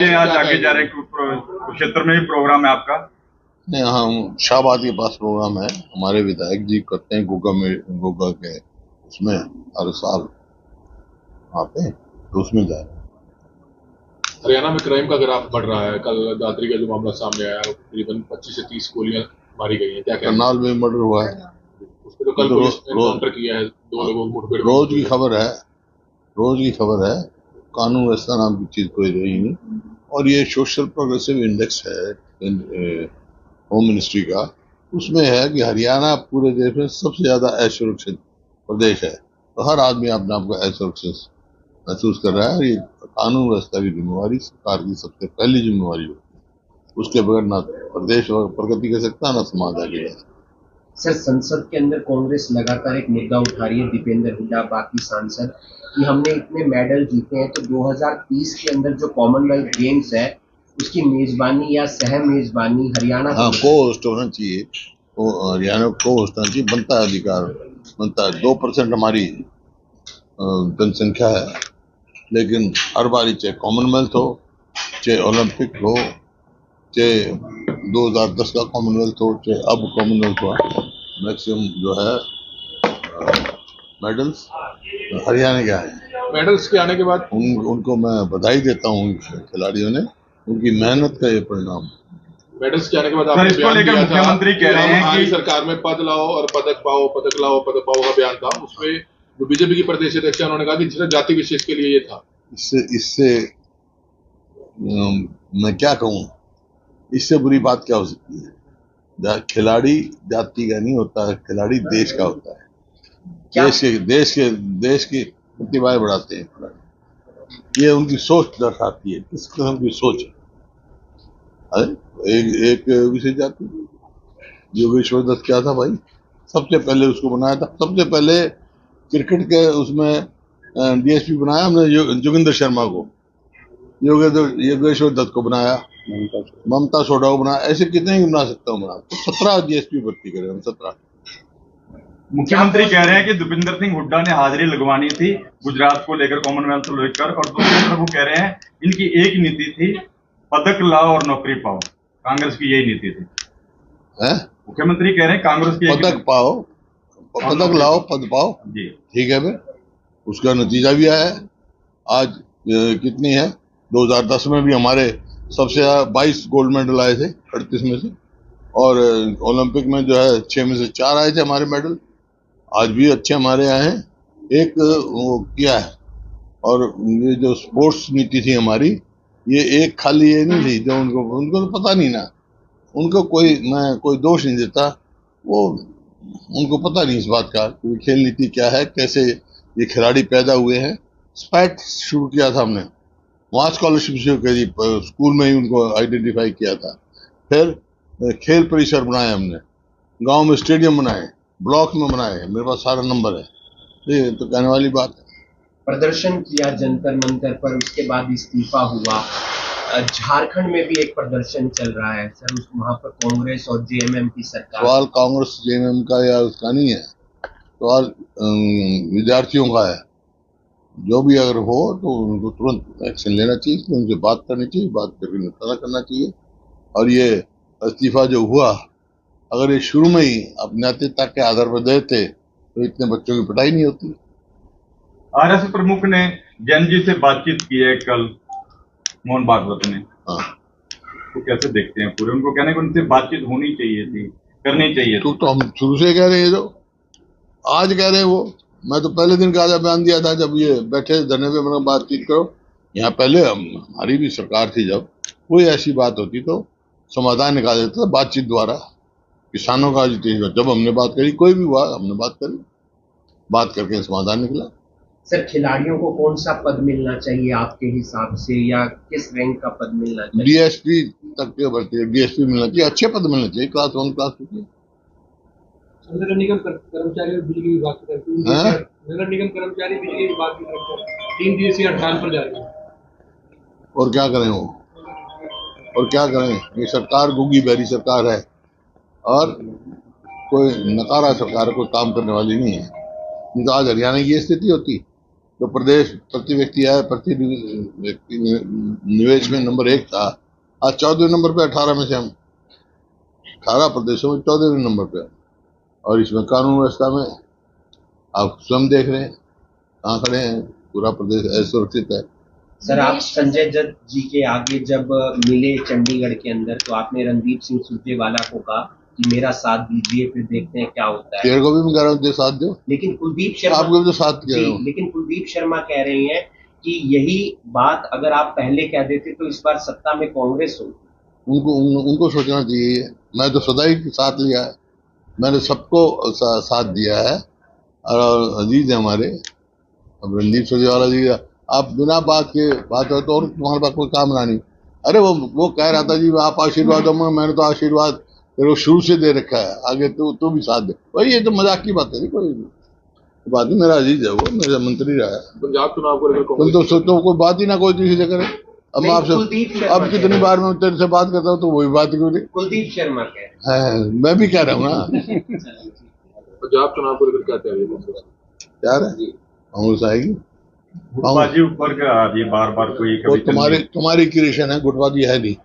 आज आगे जा रहे कुरुक्षेत्र में भी प्रोग्राम है आपका? नहीं, हम शाहबाद के पास प्रोग्राम है। हमारे विधायक जी करते हैं गोगा के उसमें हर साल वहाँ पे, तो उसमें जाए। हरियाणा में क्राइम का ग्राफ बढ़ रहा है। कल दादरी का जो मामला सामने आया, तकरीबन 25 से 30 गोलियां मारी गई हैं। क्या करनाल में मर्डर हुआ है, उस पर तो कल पुलिस ने एनकाउंटर किया है, 2 लोगों को मुठभेड़। रोज की खबर है। कानून व्यवस्था नाम की चीज कोई रही नहीं। और ये सोशल प्रोग्रेसिव इंडेक्स है होम मिनिस्ट्री का, उसमें है कि हरियाणा पूरे देश में सबसे ज्यादा असुरक्षित प्रदेश है। तो हर आदमी अपने आप को असुरक्षित महसूस कर रहा है। और ये कानून व्यवस्था की जिम्मेवारी सरकार की सबसे पहली जिम्मेवारी होती है। उसके बगैर ना प्रदेश प्रगति कर सकता, ना समाज आगे जा सकता। सर, संसद के अंदर कांग्रेस लगातार एक मुद्दा उठा रही है, दीपेंद्र हुड्डा बाकी सांसद, कि हमने इतने मेडल जीते हैं, तो 2030 के अंदर जो कॉमनवेल्थ गेम्स है उसकी मेजबानी या सह मेजबानी हरियाणा को होस्ट होना चाहिए। वो हरियाणा को होस्ट होना चाहिए, बनता है अधिकार, बनता है। 2% हमारी जनसंख्या है, लेकिन हर बारी चाहे कॉमनवेल्थ हो, चाहे ओलंपिक हो, चाहे 2010 का कॉमनवेल्थ हो, चाहे अब कॉमनवेल्थ हुआ, मैक्सिमम जो है मेडल्स हरियाणा के आए। मेडल्स के आने के बाद उनको मैं बधाई देता हूँ। खिलाड़ियों ने, उनकी मेहनत का ये परिणाम। मेडल्स के आने के बाद आपने बयान दिया था, मुख्यमंत्री कह रहे हैं कि सरकार में पद लाओ और पदक पाओ, पदक लाओ पदक पाओ का बयान था। उसमें जो बीजेपी की प्रदेश अध्यक्ष, उन्होंने कहा कि सिर्फ जाति विशेष के लिए ये था। इससे मैं क्या कहूँ, इससे बुरी बात क्या हो सकती है? खिलाड़ी जाति का नहीं होता है, खिलाड़ी देश का होता है। देश की प्रतिभाएं बढ़ाते हैं खिलाड़ी। ये उनकी सोच दर्शाती है, किस किस्म की सोच है। एक विशेष जाति, योगेश्वर दत्त क्या था भाई? सबसे पहले उसको बनाया था, सबसे पहले क्रिकेट के उसमें डीएसपी बनाया हमने जोगिंदर शर्मा को, योगेश्वर दत्त को बनाया, ममता सोडा को बनाया। ऐसे कितने ही बना सकता हूँ। तो 17 डीएसपी भर्ती करे हम, 17। मुख्यमंत्री कह रहे हैं कि दीपेंद्र सिंह हुड्डा ने हाजिरी लगवानी थी गुजरात को लेकर, कॉमनवेल्थ को लेकर, और दूसरी तरफ वो कह रहे हैं इनकी एक नीति थी, पदक लाओ और नौकरी पाओ। कांग्रेस की यही नीति थी। मुख्यमंत्री कह रहे हैं कांग्रेस की पदक पाओ, पदक लाओ, पद पाओ जी, ठीक है भाई। उसका नतीजा भी आया है। आज कितनी है? 2010 में भी हमारे सबसे ज्यादा 22 गोल्ड मेडल आए थे 38 में से, और ओलंपिक में जो है 6 में से 4 आए थे हमारे मेडल। आज भी अच्छे हमारे आए हैं। एक वो किया है। और ये जो स्पोर्ट्स नीति थी हमारी, ये एक खाली ये नहीं थी जो उनको तो पता नहीं ना, उनको मैं कोई दोष नहीं देता, वो उनको पता नहीं इस बात का कि खेल नीति क्या है, कैसे ये खिलाड़ी पैदा हुए हैं। स्पैट शुरू किया था हमने, वहाँ स्कॉलरशिप शुरू करी, स्कूल में ही उनको आइडेंटिफाई किया था। फिर खेल परिसर बनाए हमने, गांव में स्टेडियम बनाए, ब्लॉक में बनाए, मेरे पास सारा नंबर है। ये तो कहने वाली बात है। प्रदर्शन किया जंतर मंतर पर, उसके बाद इस्तीफा हुआ। झारखंड में भी एक प्रदर्शन चल रहा है सर, वहां पर कांग्रेस और जेएमएम की सरकार। सवाल कांग्रेस जेएमएम का या उसका नहीं है, सवाल विद्यार्थियों का है। जो भी अगर हो तो उनको तुरंत एक्शन लेना चाहिए, उनसे बात करनी चाहिए, बात करके निपटारा करना चाहिए। और ये इस्तीफा जो हुआ, अगर ये शुरू में ही अपने नैतिकता के आधार पर देते तो इतने बच्चों की पिटाई नहीं होती। आरएसएस प्रमुख ने जैन जी से बातचीत की है कल, मोहन भागवत ने। हाँ, तो कैसे देखते हैं पूरे? उनको कहने को उनसे बातचीत होनी चाहिए थी, करनी चाहिए। तो हम शुरू से कह रहे हैं, जो आज कह रहे हैं वो। मैं तो पहले दिन का बयान दिया था जब ये बैठे धरने पे, मतलब बातचीत करो। यहाँ पहले हमारी भी सरकार थी, जब कोई ऐसी बात होती तो समाधान निकाल देता था बातचीत द्वारा। किसानों का जब हमने बात करी, कोई भी हुआ, हमने बात करी, बात करके समाधान निकला। सर, खिलाड़ियों को कौन सा पद मिलना चाहिए आपके हिसाब से, या किस रैंक का पद मिलना चाहिए? डीएसपी तक के भर्ती, डीएसपी मिलना चाहिए, अच्छे पद मिलने चाहिए, क्लास 1 क्लास 2 के। नगर निगम कर्मचारी और बिजली विभाग के नगर निगम कर्मचारी बिजली विभाग की तरफ 3 दिवसीय हड़ताल पर जा रहे हैं। और क्या करें वो, और क्या करें? ये सरकार गूंगी बहरी सरकार है, और कोई नकारा सरकार, कोई काम करने वाली नहीं है। नहीं तो आज हरियाणा की स्थिति होती। जो प्रदेश प्रति व्यक्ति आय प्रति व्यक्ति निवेश में नंबर 1 था, आज 14वें नंबर पे 18 में से हम 18 प्रदेशों में 14वें नंबर पे। और इसमें कानून व्यवस्था में आप स्वयं देख रहे हैं कहाँ खड़े हैं, पूरा प्रदेश असुरक्षित है। सर, आप संजय दत्त जी के आगे जब मिले चंडीगढ़ के अंदर तो आपने रणदीप सिंह सुरजेवाला को कहा कि मेरा साथ दीजिए, फिर देखते हैं क्या होता है। तेरे को भी मैं कह रहा हूँ साथ दो, लेकिन कुलदीप शर्मा आपको भी तो साथ कह रहा हूँ। लेकिन कुलदीप शर्मा कह रही हैं कि यही बात अगर आप पहले कह देते तो इस बार सत्ता में कांग्रेस होगी। उनको सोचना चाहिए। मैं तो सदा ही साथ लिया है, मैंने सबको साथ दिया है और अजीज है हमारे। अब रणदीप सुरजेवाला जी, आप बिना बात हो तो और तुम्हारे पास कोई काम ना नहीं। अरे वो कह रहा था जी आप आशीर्वाद दो, मैंने तो आशीर्वाद तेरे शुरू से दे रखा है, आगे तू भी साथ दे। भाई ये तो मजाक की बात है, कोई बात नहीं। मेरा अजीज है, वो मेरा मंत्री रहा है। पंजाब चुनाव को लेकर तुम तो सोचो कोई बात ही ना कोई किसी से करे। अब मैं आपसे अब कितनी बार मैं तेरे से बात करता हूँ तो वही बात क्यों नहीं। कुलदीप शर्मा मैं भी कह रहा हूँ ना। पंजाब चुनाव को लेकर क्या तैयारी है? यार कांग्रेस आएगी। गुटबाजी ऊपर का अभी बार बार कोई तुम्हारी क्रिएशन है, गुटबाजी है नहीं।